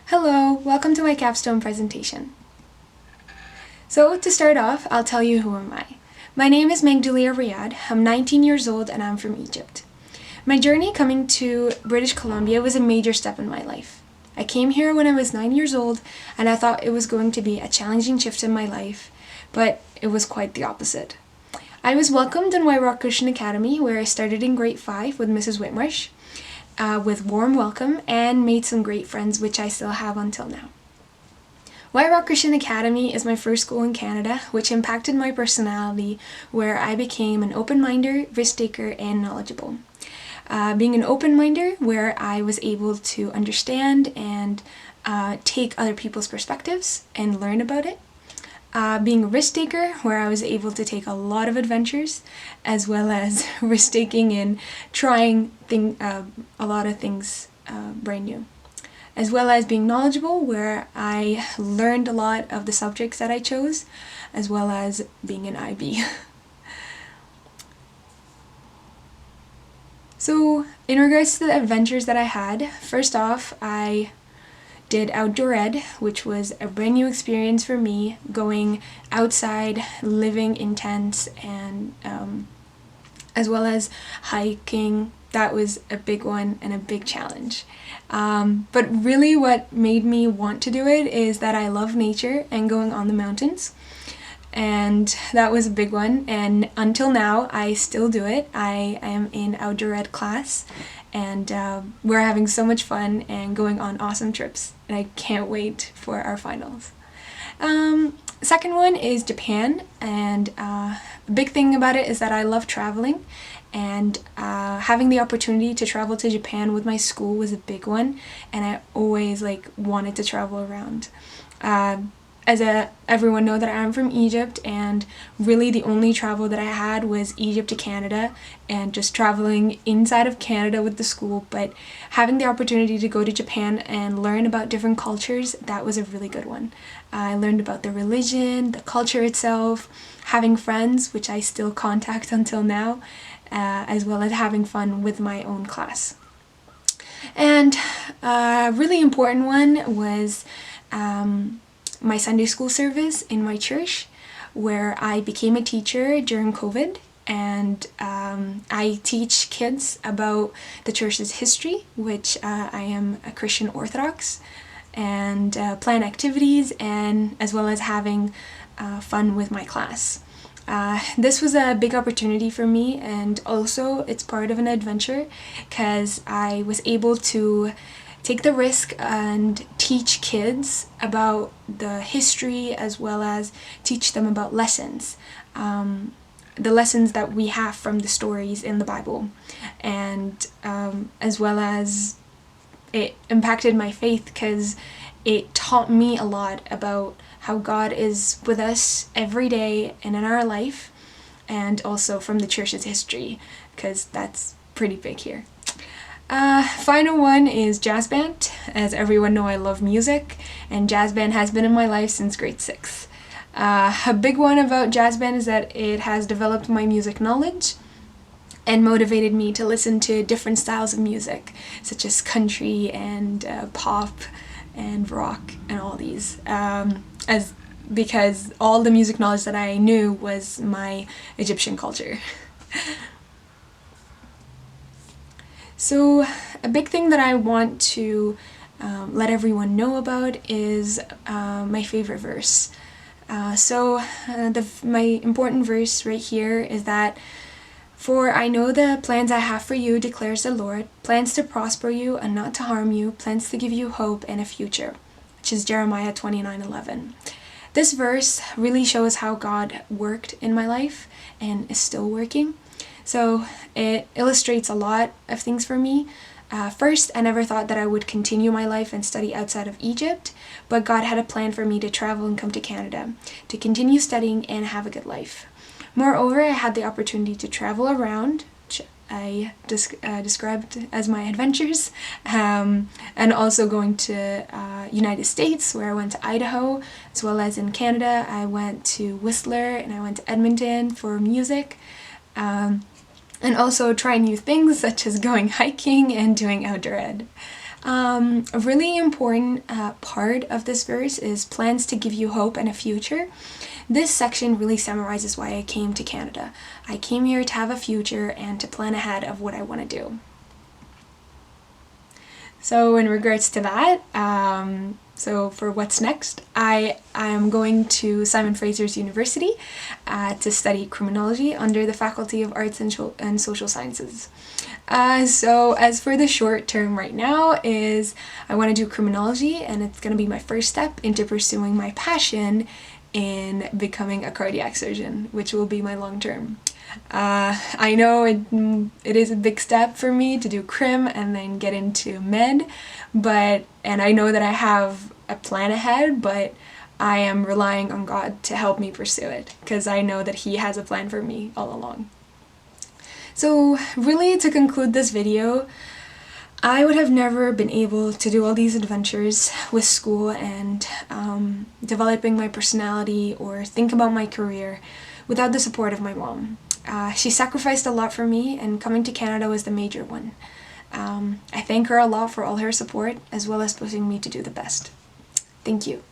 Hello, welcome to my capstone presentation. So to start off, I'll tell you who am I. My name is Magdulia Riyad, I'm 19 years old and I'm from Egypt. My journey coming to British Columbia was a major step in my life. I came here when I was 9 years old and I thought it was going to be a challenging shift in my life, but it was quite the opposite. I was welcomed in White Rock Christian Academy where I started in grade 5 with Mrs. Whitmarsh. With warm welcome and made some great friends, which I still have until now. White Rock Christian Academy is my first school in Canada, which impacted my personality, where I became an open-minder, risk-taker, and knowledgeable. Being an open-minder, where I was able to understand and take other people's perspectives and learn about it. Being a risk-taker, where I was able to take a lot of adventures, as well as risk-taking and trying a lot of things brand new. As well as being knowledgeable, where I learned a lot of the subjects that I chose, as well as being an IB. So, in regards to the adventures that I had, first off, I did outdoor ed, which was a brand new experience for me, going outside, living in tents, and as well as hiking. That was a big one and a big challenge. But really what made me want to do it is that I love nature and going on the mountains. And that was a big one, and until now I still do it. I am in outdoor ed class, and we're having so much fun and going on awesome trips, and I can't wait for our finals. Second one is Japan, and the big thing about it is that I love traveling, and having the opportunity to travel to Japan with my school was a big one, and I always wanted to travel around. Everyone know that I'm from Egypt, and really the only travel that I had was Egypt to Canada and just traveling inside of Canada with the school, but having the opportunity to go to Japan and learn about different cultures, that was a really good one. I learned about the religion, the culture itself, having friends, which I still contact until now, as well as having fun with my own class. And a really important one was my Sunday school service in my church, where I became a teacher during COVID, and I teach kids about the church's history, which I am a Christian Orthodox, and plan activities, and as well as having fun with my class. This was a big opportunity for me, and also it's part of an adventure because I was able to take the risk and teach kids about the history, as well as teach them about lessons. The lessons that we have from the stories in the Bible, and as well as it impacted my faith because it taught me a lot about how God is with us every day and in our life, and also from the church's history, because that's pretty big here. Final one is jazz band. As everyone know, I love music, and jazz band has been in my life since grade 6. A big one about jazz band is that it has developed my music knowledge and motivated me to listen to different styles of music, such as country and pop and rock and all these, because all the music knowledge that I knew was my Egyptian culture. So a big thing that I want to let everyone know about is my favorite verse. My important verse right here is that, "For I know the plans I have for you, declares the Lord, plans to prosper you and not to harm you, plans to give you hope and a future," which is Jeremiah 29:11. This verse really shows how God worked in my life and is still working. So it illustrates a lot of things for me. First, I never thought that I would continue my life and study outside of Egypt, but God had a plan for me to travel and come to Canada, to continue studying and have a good life. Moreover, I had the opportunity to travel around, which I described as my adventures, and also going to United States, where I went to Idaho, as well as in Canada, I went to Whistler and I went to Edmonton for music. And also try new things such as going hiking and doing outdoor ed. A really important part of this verse is plans to give you hope and a future. This section really summarizes why I came to Canada. I came here to have a future and to plan ahead of what I want to do. So in regards to that, so for what's next, I am going to Simon Fraser's University to study criminology under the Faculty of Arts and Social Sciences. So as for the short term right now is I want to do criminology, and it's going to be my first step into pursuing my passion in becoming a cardiac surgeon, which will be my long term. I know it is a big step for me to do crim and then get into med, and I know that I have a plan ahead, but I am relying on God to help me pursue it, because I know that He has a plan for me all along. So really, to conclude this video, I would have never been able to do all these adventures with school and developing my personality or think about my career without the support of my mom. She sacrificed a lot for me, and coming to Canada was the major one. I thank her a lot for all her support, as well as pushing me to do the best. Thank you.